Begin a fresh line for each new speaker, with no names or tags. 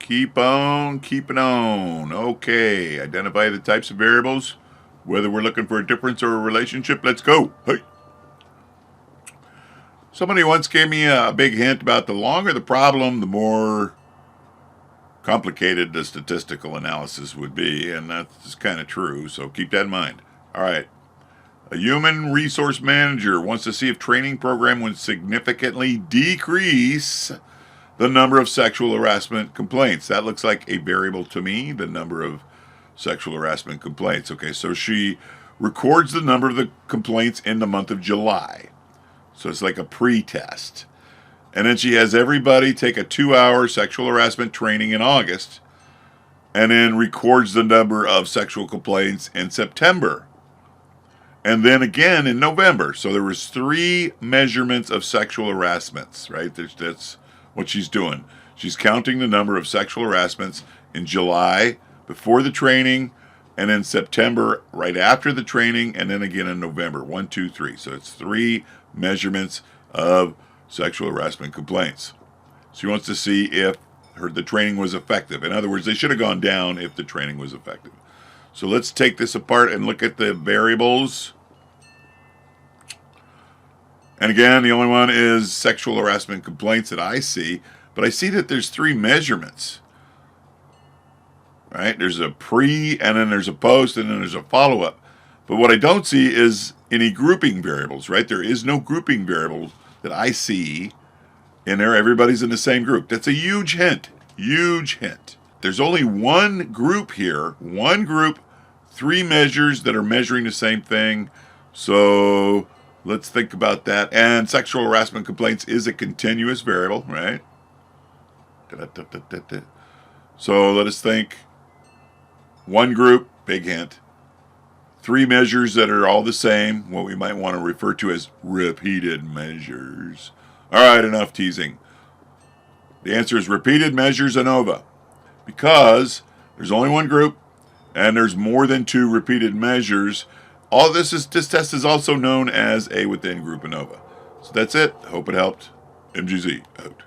Keep on keeping on. Okay, identify the types of variables, whether we're looking for a difference or a relationship. Let's go. Hey. Somebody once gave me a big hint about the longer the problem, the more complicated the statistical analysis would be, and that's kind of true, so keep that in mind. All right. A human resource manager wants to see if training program would significantly decrease the number of sexual harassment complaints. That looks like a variable to me, the number of sexual harassment complaints. Okay, so she records the number of the complaints in the month of July. So it's like a pre-test. And then she has everybody take a 2-hour sexual harassment training in August, and then records the number of sexual complaints in September. And then again in November. So there was 3 measurements of sexual harassments, right? That's what she's doing. She's counting the number of sexual harassments in July before the training, and in September right after the training, and then again in November. 1, 2, 3. So it's 3 measurements of sexual harassment complaints. She wants to see if the training was effective. In other words, they should have gone down if the training was effective. So let's take this apart and look at the variables. And again, the only one is sexual harassment complaints that I see, but I see that there's 3 measurements. Right? There's a pre, and then there's a post, and then there's a follow-up. But what I don't see is any grouping variables, right? There is no grouping variable that I see in there. Everybody's in the same group. That's a huge hint. Huge hint. There's only one group here. One group, 3 measures that are measuring the same thing. So let's think about that. And sexual harassment complaints is a continuous variable, right? So let us think. One group, big hint. 3 measures that are all the same, what we might want to refer to as repeated measures. All right, enough teasing. The answer is repeated measures ANOVA, because there's only one group and there's more than 2 repeated measures. This test is also known as a within group ANOVA. So that's it. Hope it helped. MGZ out.